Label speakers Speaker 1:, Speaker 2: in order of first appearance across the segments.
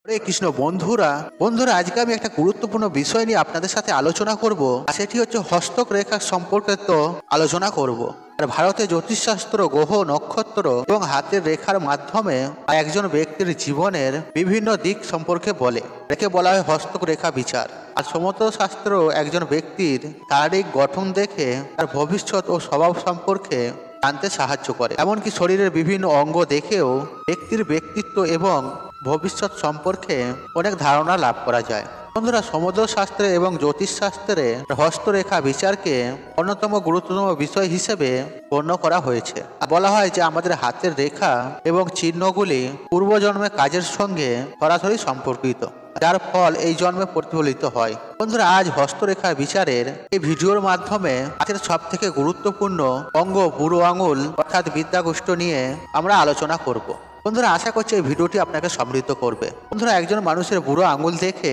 Speaker 1: হরে কৃষ্ণ বন্ধুরা বন্ধুরা আজকে আমি একটা গুরুত্বপূর্ণ বিষয় নিয়ে আপনাদের সাথে আলোচনা করব। আর সেটি হচ্ছে হস্তক রেখা সম্পর্কে তো আলোচনা করব। আর ভারতে জ্যোতিষশাস্ত্র গ্রহ নক্ষত্র এবং হাতের রেখার মাধ্যমে একজন ব্যক্তির জীবনের বিভিন্ন দিক সম্পর্কে বলে। একে বলা হয় হস্তক রেখা বিচার। আর সমস্ত শাস্ত্র একজন ব্যক্তির শারীরিক গঠন দেখে তার ভবিষ্যৎ ও স্বভাব সম্পর্কে জানতে সাহায্য করে। এমনকি শরীরের বিভিন্ন অঙ্গ দেখেও ব্যক্তির ব্যক্তিত্ব এবং ভবিষ্যৎ সম্পর্কে অনেক ধারণা লাভ করা যায়। বন্ধুরা, সমুদ্র শাস্ত্রে এবং জ্যোতিষশাস্ত্রে হস্তরেখা বিচারকে অন্যতম গুরুত্বতম বিষয় হিসেবে গণ্য করা হয়েছে। বলা হয় যে আমাদের হাতের রেখা এবং চিহ্নগুলি পূর্বজন্মের কাজের সঙ্গে সরাসরি সম্পর্কিত, যার ফল এই জন্মে প্রতিফলিত হয়। বন্ধুরা, আজ হস্তরেখা বিচারের এই ভিডিওর মাধ্যমে হাতের সব থেকে গুরুত্বপূর্ণ অঙ্গ বুড়ো আঙুল অর্থাৎ বিদ্যাগোষ্ঠ নিয়ে আমরা আলোচনা করব। বন্ধুরা, আশা করছি এই ভিডিওটি আপনাকে সমৃদ্ধ করবে। বন্ধুরা, একজন মানুষের বুড়ো আঙুল দেখে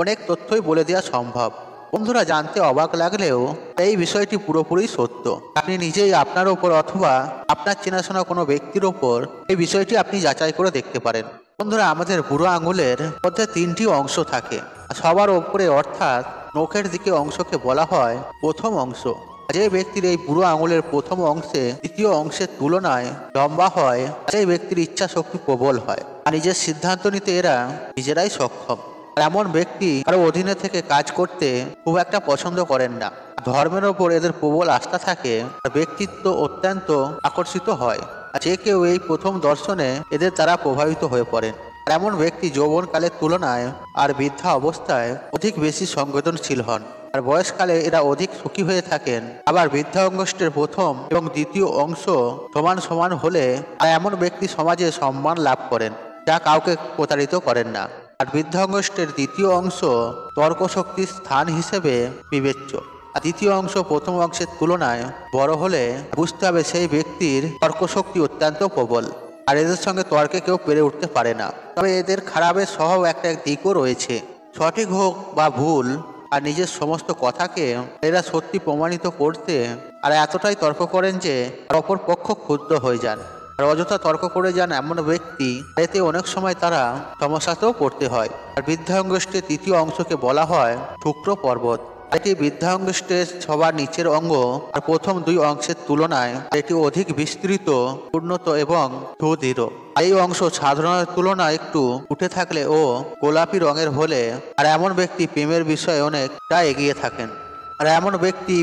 Speaker 1: অনেক তথ্যই বলে দেওয়া সম্ভব। বন্ধুরা, জানতে অবাক লাগলেও এই বিষয়টি পুরোপুরি সত্য। আপনি নিজেই আপনার ওপর অথবা আপনার চেনাশোনা কোনো ব্যক্তির ওপর এই বিষয়টি আপনি যাচাই করে দেখতে পারেন। বন্ধুরা, আমাদের বুড়ো আঙুলের মধ্যে তিনটি অংশ থাকে। সবার ওপরে অর্থাৎ নখের দিকে অংশকে বলা হয় প্রথম অংশ। যে ব্যক্তির এই বুড়ো আঙুলের প্রথম অংশে দ্বিতীয় অংশের তুলনায় লম্বা হয়, সেই ব্যক্তির ইচ্ছা শক্তি প্রবল হয় আর নিজের সিদ্ধান্ত নিতে এরা নিজেরাই সক্ষম। আর এমন ব্যক্তি কারো অধীনে থেকে কাজ করতে খুব একটা পছন্দ করেন না। ধর্মের ওপর এদের প্রবল আস্থা থাকে, ব্যক্তিত্ব অত্যন্ত আকর্ষিত হয়। যে কেউ এই প্রথম দর্শনে এদের দ্বারা প্রভাবিত হয়ে পড়েন। এমন ব্যক্তি যৌবনকালের তুলনায় আর বৃদ্ধা অবস্থায় অধিক বেশি সংবেদনশীল হন। আর বয়সকালে এরা অধিক সুখী হয়ে থাকেন। আবার বৃদ্ধাঙ্গুষ্ঠের প্রথম এবং দ্বিতীয় অংশ সমান সমান হলে এমন ব্যক্তি সমাজে সম্মান লাভ করেন, যা কাউকে প্রতারিত করেন না। আর বৃদ্ধাঙ্গুষ্ঠের দ্বিতীয় অংশ তর্কশক্তির স্থান হিসেবে বিবেচ্য। আর দ্বিতীয় অংশ প্রথম অংশের তুলনায় বড় হলে বুঝতে হবে সেই ব্যক্তির তর্কশক্তি অত্যন্ত প্রবল। আর এদের সঙ্গে তর্কে কেউ পেরে উঠতে পারে না। তবে এদের খারাপের সহ একটা দিকও রয়েছে। সঠিক হোক বা ভুল আর নিজের সমস্ত কথাকে এরা সত্যি প্রমাণিত করতে আর এতটাই তর্ক করেন যে অপর পক্ষ ক্ষুব্ধ হয়ে যান। আর অযথা তর্ক করে যান এমন ব্যক্তি, এতে অনেক সময় তারা সমস্যাতেও পড়তে হয়। আর বৃদ্ধাঙ্গুষ্ঠের তৃতীয় অংশকে বলা হয় শুক্র পর্বত। এটি বৃদ্ধাঙ্গুষ্ঠের সবার নিচের অঙ্গ। আর প্রথম দুই অংশের তুলনায় এটি অধিক বিস্তৃত, উন্নত এবং সুদৃঢ়। এই অংশ সাধারণের তুলনায় একটু উঠে থাকলে ও গোলাপি রঙের হলে আর এমন ব্যক্তি প্রেমের বিষয়ে অনেকটা এগিয়ে থাকেন। আর এমন ব্যক্তি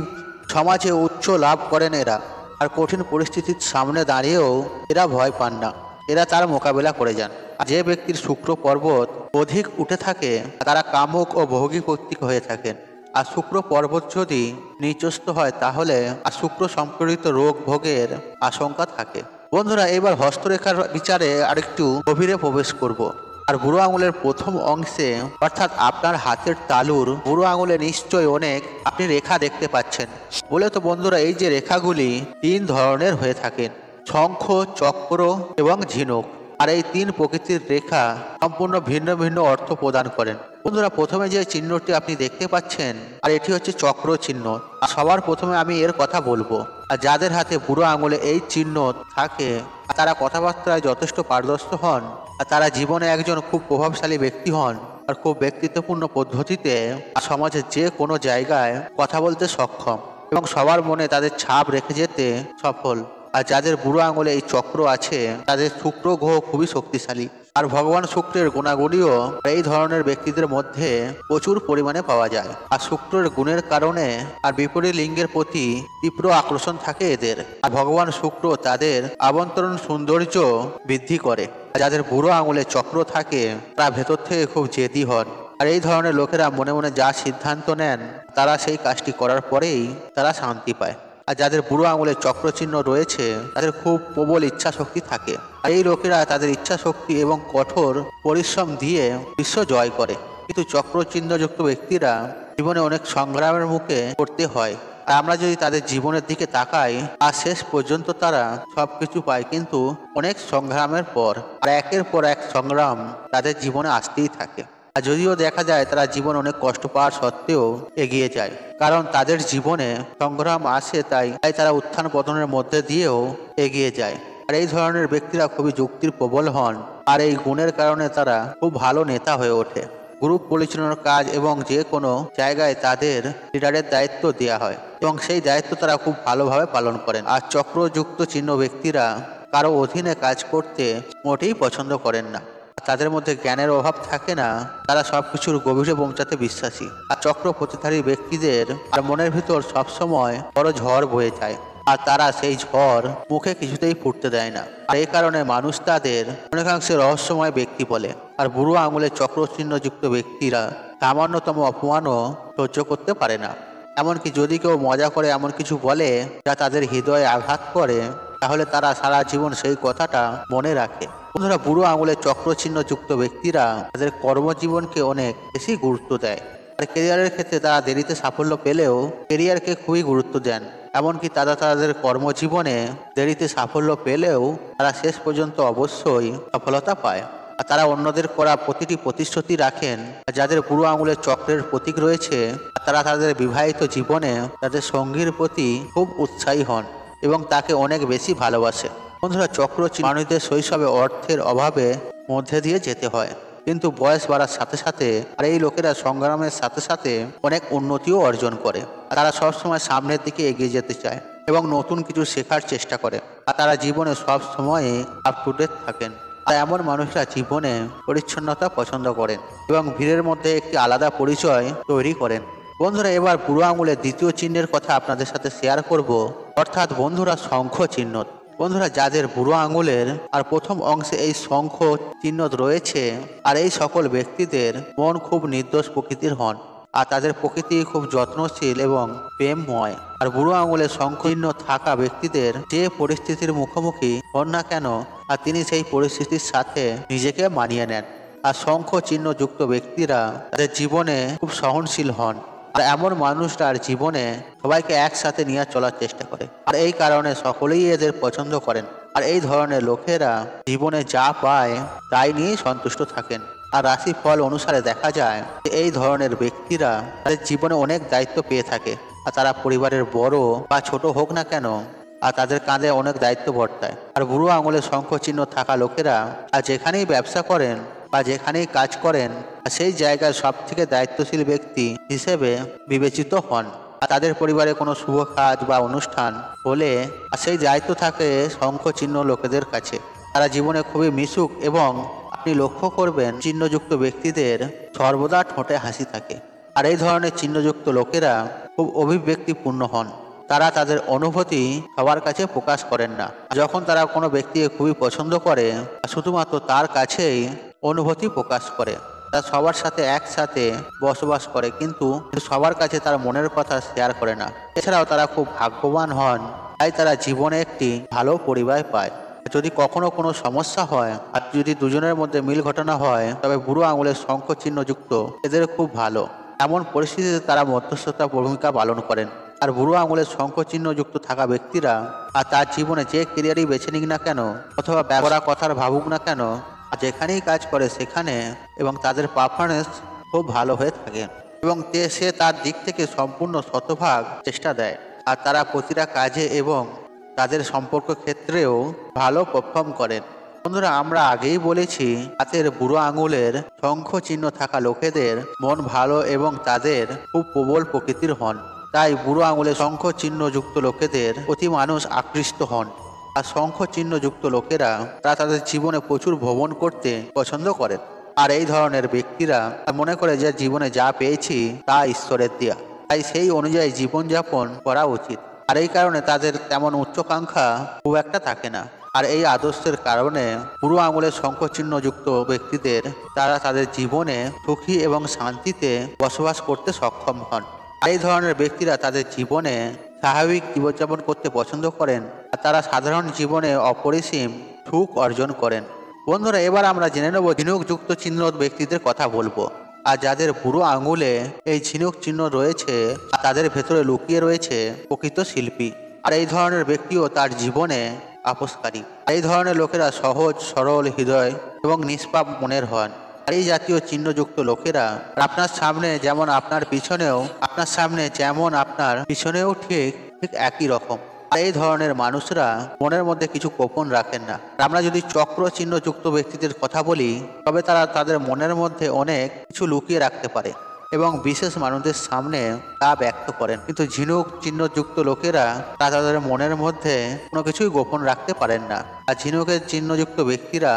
Speaker 1: সমাজে উচ্চ লাভ করেন এরা। আর কঠিন পরিস্থিতির সামনে দাঁড়িয়েও এরা ভয় পান না, এরা তার মোকাবেলা করে যান। যে ব্যক্তির শুক্র পর্বত অধিক উঠে থাকে তারা কামুক ও ভৌগিক প্রতীক হয়ে থাকেন। আর শুক্র পর্বত যদি নিচস্থ হয় তাহলে আর শুক্র সম্পর্কিত রোগ ভোগের আশঙ্কা থাকে। বন্ধুরা, এবার হস্তরেখার বিচারে আরেকটু গভীরে প্রবেশ করব। আর বুড়ো আঙুলের প্রথম অংশে অর্থাৎ আপনার হাতের তালুর বুড়ো আঙুলে নিশ্চয়ই অনেক আপনি রেখা দেখতে পাচ্ছেন। বলে তো বন্ধুরা, এই যে রেখাগুলি তিন ধরনের হয়ে থাকেন: শঙ্খ, চক্র এবং ঝিনুক। আর এই তিন প্রকৃতির রেখা সম্পূর্ণ ভিন্ন ভিন্ন অর্থ প্রদান করেন। বন্ধুরা, প্রথমে যে চিহ্নটি আপনি দেখতে পাচ্ছেন আর এটি হচ্ছে চক্র চিহ্ন। আর সবার প্রথমে আমি এর কথা বলবো। আর যাদের হাতে বুড়ো আঙুলে এই চিহ্ন থাকে তারা কথাবার্তায় যথেষ্ট পারদর্শী হন। আর তারা জীবনে একজন খুব প্রভাবশালী ব্যক্তি হন। আর খুব ব্যক্তিত্বপূর্ণ পদ্ধতিতে সমাজের যে কোনো জায়গায় কথা বলতে সক্ষম এবং সবার মনে তাদের ছাপ রেখে যেতে সফল। আর যাদের বুড়ো আঙুলে এই চক্র আছে তাদের শুক্র গ্রহ খুবই শক্তিশালী। আর ভগবান শুক্রের গুণাগুলিও এই ধরনের ব্যক্তিদের মধ্যে প্রচুর পরিমাণে পাওয়া যায়। আর শুক্রের গুণের কারণে আর বিপরীত লিঙ্গের প্রতি তীব্র আকর্ষণ থাকে এদের। আর ভগবান শুক্র তাদের আভ্যন্তরীণ সৌন্দর্য বৃদ্ধি করে। যাদের বুড়ো আঙুলে চক্র থাকে তারা ভেতর থেকে খুব জেদি হন। আর এই ধরনের লোকেরা মনে মনে যা সিদ্ধান্ত নেন তারা সেই কাজটি করার পরেই তারা শান্তি পায়। আর যাদের বুড়ো আঙুলের চক্রচিহ্ন রয়েছে তাদের খুব প্রবল ইচ্ছা শক্তি থাকে। আর এই লোকেরা তাদের ইচ্ছা শক্তি এবং কঠোর পরিশ্রম দিয়ে বিশ্ব জয় করে। কিন্তু চক্রচিহ্নযুক্ত ব্যক্তিরা জীবনে অনেক সংগ্রামের মুখে পড়তে হয়। আর আমরা যদি তাদের জীবনের দিকে তাকাই আর শেষ পর্যন্ত তারা সবকিছু পায়, কিন্তু অনেক সংগ্রামের পর আর একের পর এক সংগ্রাম তাদের জীবনে আসতেই থাকে। আর যদিও দেখা যায় তারা জীবন অনেক কষ্ট পাওয়ার সত্ত্বেও এগিয়ে যায়, কারণ তাদের জীবনে সংগ্রাম আসে, তাই তারা উত্থান পতনের মধ্যে দিয়েও এগিয়ে যায়। আর এই ধরনের ব্যক্তিরা খুবই যুক্তির প্রবল হন, আর এই গুণের কারণে তারা খুব ভালো নেতা হয়ে ওঠে। গ্রুপ পরিচালনার কাজ এবং যে কোনো জায়গায় তাদের লিডারের দায়িত্ব দেওয়া হয় এবং সেই দায়িত্ব তারা খুব ভালোভাবে পালন করেন। আর চক্রযুক্ত চিহ্ন ব্যক্তিরা কারো অধীনে কাজ করতে মোটেই পছন্দ করেন না। তাদের মধ্যে জ্ঞানের অভাব থাকে না, তারা সবকিছুর গভীরে পৌঁছাতে বিশ্বাসী। আর চক্র প্রতিধারী ব্যক্তিদের আর মনের ভিতর সবসময় বড় ঝড় বয়ে যায়, আর তারা সেই ঝড় মুখে কিছুতেই ফুটতে দেয় না। আর এই কারণে মানুষ তাদের অনেকাংশে রহস্যময় ব্যক্তি বলে। আর বুড়ো আঙুলের চক্র চিহ্নযুক্ত ব্যক্তিরা সামান্যতম অপমানও সহ্য করতে পারে না। এমনকি যদি কেউ মজা করে এমন কিছু বলে যা তাদের হৃদয়ে আঘাত করে, তাহলে তারা সারা জীবন সেই কথাটা মনে রাখে। বন্ধুরা, বুড়ো আঙুলের চক্র চিহ্নযুক্ত ব্যক্তিরা তাদের কর্মজীবনকে অনেক বেশি গুরুত্ব দেয়। আর কেরিয়ারের ক্ষেত্রে তারা দেরিতে সাফল্য পেলেও কেরিয়ারকে খুবই গুরুত্ব দেন। এমনকি তারা তাদের কর্মজীবনে দেরিতে সাফল্য পেলেও তারা শেষ পর্যন্ত অবশ্যই সফলতা পায়। আর তারা অন্যদের করা প্রতিটি প্রতিশ্রুতি রাখেন। যাদের বুড়ো আঙুলের চক্রের প্রতীক রয়েছে, তারা তাদের বিবাহিত জীবনে তাদের সঙ্গীর প্রতি খুব উৎসাহী হন এবং তাকে অনেক বেশি ভালোবাসে। বন্ধুরা, চক্র মানুষদের শৈশবে অর্থের অভাবে মধ্যে দিয়ে যেতে হয়, কিন্তু বয়স বাড়ার সাথে সাথে আর এই লোকেরা সংগ্রামের সাথে সাথে অনেক উন্নতিও অর্জন করে। তারা সবসময় সামনের দিকে এগিয়ে যেতে চায় এবং নতুন কিছু শেখার চেষ্টা করে। আর তারা জীবনে সব সময় আপ টু ডেট থাকেন। আর এমন মানুষরা জীবনে পরিচ্ছন্নতা পছন্দ করেন এবং ভিড়ের মধ্যে একটি আলাদা পরিচয় তৈরি করেন। বন্ধুরা, এবার বুড়ো আঙুলের দ্বিতীয় চিহ্নের কথা আপনাদের সাথে শেয়ার করব, অর্থাৎ বন্ধুরা শঙ্খ চিহ্ন। বন্ধুরা, যাদের বুড়ো আঙুলের আর প্রথম অংশে এই শঙ্খ চিহ্ন রয়েছে, আর এই সকল ব্যক্তিদের মন খুব নির্দোষ প্রকৃতির হন, আর তাদের প্রকৃতি খুব যত্নশীল এবং প্রেমময়। আর বুড়ো আঙুলের শঙ্খ চিহ্ন থাকা ব্যক্তিদের যে পরিস্থিতির মুখোমুখি হন না কেন, আর তিনি সেই পরিস্থিতির সাথে নিজেকে মানিয়ে নেন। আর শঙ্খ চিহ্নযুক্ত ব্যক্তিরা তাদের জীবনে খুব সহনশীল হন, আর এমন মানুষরা জীবনে সবাইকে একসাথে নিয়ে চলার চেষ্টা করে। আর এই কারণে সকলেই এদের পছন্দ করেন। আর এই ধরনের লোকেরা জীবনে যা পায় তাই নিয়ে সন্তুষ্ট থাকেন। আর রাশি ফল অনুসারে দেখা যায় যে এই ধরনের ব্যক্তিরা তাদের জীবনে অনেক দায়িত্ব পেয়ে থাকে। আর তারা পরিবারের বড় বা ছোট হোক না কেন, আর তাদের কাঁধে অনেক দায়িত্ব বর্তায়। আর বুড়ো আঙুলের শঙ্খ চিহ্ন থাকা লোকেরা আর যেখানেই ব্যবসা করেন বা যেখানেই কাজ করেন, সেই জায়গার সব থেকে দায়িত্বশীল ব্যক্তি হিসেবে বিবেচিত হন। আর তাদের পরিবারে কোনো শুভ কাজ বা অনুষ্ঠান হলে সেই দায়িত্ব থাকে শঙ্খ চিহ্ন লোকেদের কাছে। তারা জীবনে খুবই মিশুক এবং আপনি লক্ষ্য করবেন চিহ্নযুক্ত ব্যক্তিদের সর্বদা ঠোঁটে হাসি থাকে। আর এই ধরনের চিহ্নযুক্ত লোকেরা খুব অভিব্যক্তিপূর্ণ হন। তারা তাদের অনুভূতি সবার কাছে প্রকাশ করেন না। যখন তারা কোনো ব্যক্তিকে খুবই পছন্দ করে, শুধুমাত্র তার কাছেই অনুভূতি প্রকাশ করে। তারা সবার সাথে একসাথে বসবাস করে, কিন্তু সবার কাছে তার মনের কথা শেয়ার করে না। এছাড়াও তারা খুব ভাগ্যবান হন, তাই তারা জীবনে একটি ভালো পরিবার পায়। যদি কখনো কোনো সমস্যা হয় আর যদি দুজনের মধ্যে মিল ঘটনা হয়, তবে বুড়ো আঙুলের শঙ্খ চিহ্নযুক্ত এদের খুব ভালো। এমন পরিস্থিতিতে তারা মধ্যস্থতা ভূমিকা পালন করেন। আর বুড়ো আঙুলের শঙ্খ চিহ্নযুক্ত থাকা ব্যক্তিরা আর তার জীবনে যে কেরিয়ারই বেছে নিক না কেন, অথবা ব্যবহার কথার ভাবুক না কেন, আর যেখানেই কাজ করে সেখানে এবং তাদের পারফরমেন্স খুব ভালো হয়ে থাকে এবং সে তার দিক থেকে সম্পূর্ণ শতভাগ চেষ্টা দেয়। আর তারা প্রতিটা কাজে এবং তাদের সম্পর্ক ক্ষেত্রেও ভালো পারফর্ম করেন। বন্ধুরা, আমরা আগেই বলেছি হাতের বুড়ো আঙুলের শঙ্খ চিহ্ন থাকা লোকেদের মন ভালো এবং তাদের খুব প্রবল প্রকৃতির হন। তাই বুড়ো আঙুলের শঙ্খ চিহ্নযুক্ত লোকেদের প্রতি মানুষ আকৃষ্ট হন। আর শঙ্খ চিহ্নযুক্ত লোকেরা তারা তাদের জীবনে প্রচুর ভ্রমণ করতে পছন্দ করেন। আর এই ধরনের ব্যক্তিরা মনে করে যে জীবনে যা পেয়েছি তা ঈশ্বরের দেয়া, তাই সেই অনুযায়ী জীবনযাপন করা উচিত। আর এই কারণে তাদের তেমন উচ্চাকাঙ্ক্ষা খুব একটা থাকে না। আর এই আদর্শের কারণে বুড়ো আঙুলের শঙ্খ চিহ্নযুক্ত ব্যক্তিদের তারা তাদের জীবনে সুখী এবং শান্তিতে বসবাস করতে সক্ষম হন। এই ধরনের ব্যক্তিরা তাদের জীবনে স্বাভাবিক জীবনযাপন করতে পছন্দ করেন, আর তারা সাধারণ জীবনে অপরিসীম সুখ অর্জন করেন। বন্ধুরা, এবার আমরা জেনে নেব ঝিনুকযুক্ত চিহ্ন ব্যক্তিদের কথা বলবো। আর যাদের বুড়ো আঙুলে এই ঝিনুক চিহ্ন রয়েছে, তাদের ভেতরে লুকিয়ে রয়েছে প্রকৃত শিল্পী। আর এই ধরনের ব্যক্তিও তার জীবনে আপোষকারী। এই ধরনের লোকেরা সহজ সরল হৃদয় এবং নিষ্পাপ মনের হন। আর এই জাতীয় চিহ্নযুক্ত লোকেরা আপনার সামনে যেমন আপনার পিছনেও ঠিক একই রকম। আর এই ধরনের মানুষরা মনের মধ্যে কিছু গোপন রাখেন না। আমরা যদি চক্র চিহ্ন যুক্ত ব্যক্তিদের কথা বলি, তবে তারা তাদের মনের মধ্যে অনেক কিছু লুকিয়ে রাখতে পারে এবং বিশেষ মানুষদের সামনে তা ব্যক্ত করেন। কিন্তু ঝিনুক চিহ্নযুক্ত লোকেরা তাদের মনের মধ্যে কোনো কিছুই গোপন রাখতে পারেন না। আর ঝিনুকের চিহ্নযুক্ত ব্যক্তিরা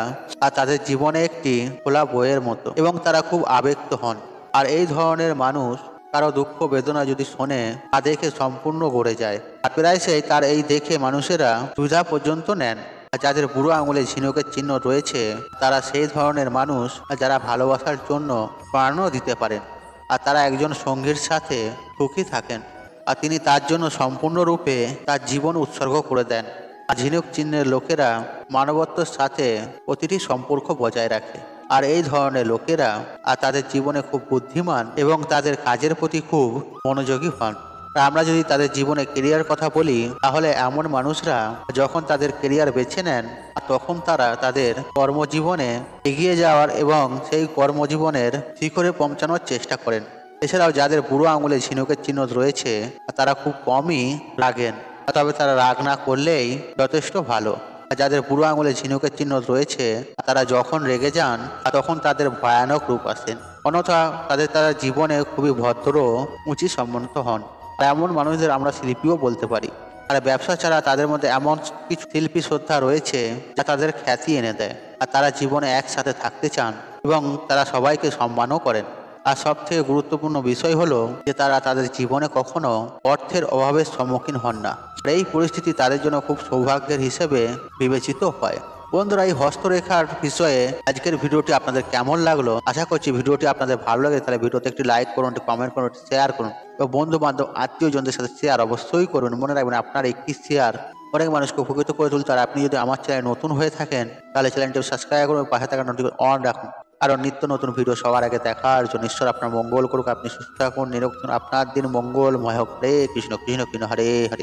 Speaker 1: তাদের জীবনে একটি খোলা বইয়ের মতো এবং তারা খুব আবেগত হন। আর এই ধরনের মানুষ কারো দুঃখ বেদনা যদি শোনে তা দেখে সম্পূর্ণ গড়ে যায়। আর প্রায় সেই তার এই দেখে মানুষেরা সুবিধা পর্যন্ত নেন। আর যাদের বুড়ো আঙুলে ঝিনুকের চিহ্ন রয়েছে তারা সেই ধরনের মানুষ যারা ভালোবাসার জন্য প্রাণও দিতে পারেন। আর তারা একজন সঙ্গীর সাথে সুখী থাকেন আর তিনি তার জন্য সম্পূর্ণরূপে তার জীবন উৎসর্গ করে দেন। আর ঝিনুক চিহ্নের লোকেরা মানবত্বের সাথে প্রতিটি সম্পর্ক বজায় রাখে। আর এই ধরনের লোকেরা তাদের জীবনে খুব বুদ্ধিমান এবং তাদের কাজের প্রতি খুব মনোযোগী হন। আমরা যদি তাদের জীবনে কেরিয়ার কথা বলি, তাহলে এমন মানুষরা যখন তাদের কেরিয়ার বেছে নেন তখন তারা তাদের কর্মজীবনে এগিয়ে যাওয়ার এবং সেই কর্মজীবনের শিখরে পৌঁছানোর চেষ্টা করেন। এছাড়াও যাদের বুড়ো আঙুলে ঝিনুকের চিহ্ন রয়েছে তারা খুব কমই রাগেন, তবে তারা রাগ না করলেই যথেষ্ট ভালো। যাদের বুড়ো আঙুলে ঝিনুকের চিহ্ন রয়েছে তারা যখন রেগে যান তখন তাদের ভয়ানক রূপ আসেন, অন্যথা তারা জীবনে খুবই ভদ্র উঁচু সম্মানিত হন। আর এমন মানুষদের আমরা শিল্পীও বলতে পারি। আর ব্যবসা ছাড়া তাদের মধ্যে এমন কিছু শিল্পী শ্রদ্ধা রয়েছে যা তাদের খ্যাতি এনে দেয়। আর তারা জীবনে একসাথে থাকতে চান এবং তারা সবাইকে সম্মানও করেন। আর সব থেকে গুরুত্বপূর্ণ বিষয় হলো যে তারা তাদের জীবনে কখনো অর্থের অভাবের সম্মুখীন হন না। এই পরিস্থিতি তাদের জন্য খুব সৌভাগ্যের হিসেবে বিবেচিত হয়। বন্ধুরা, এই হস্তরেখার বিষয়ে আজকের ভিডিওটি আপনাদের কেমন লাগলো? আশা করছি ভিডিওটি আপনাদের ভালো লাগে। তাহলে ভিডিওতে একটি লাইক করুন, একটি কমেন্ট করুন, শেয়ার করুন এবং বন্ধু বান্ধব আত্মীয়জনদের সাথে শেয়ার অবশ্যই করুন। মনে রাখবেন আপনার একটি শেয়ার অনেক মানুষকে উপকৃত করে তুলতে। আর আপনি যদি আমার চ্যানেলে নতুন হয়ে থাকেন তাহলে চ্যানেলটি সাবস্ক্রাইব করুন, পাশে থাকা নোটিফিকেশন অন রাখুন। কারণ নিত্য নতুন ভিডিও সবার আগে দেখার জন্য ঈশ্বর আপনার মঙ্গল করুক। আপনি সুস্থ থাকুন, নিরোগ থাকুন, আপনার দিন মঙ্গলময় হোক। হরে কৃষ্ণ কৃষ্ণ কৃষ্ণ হরে হরে।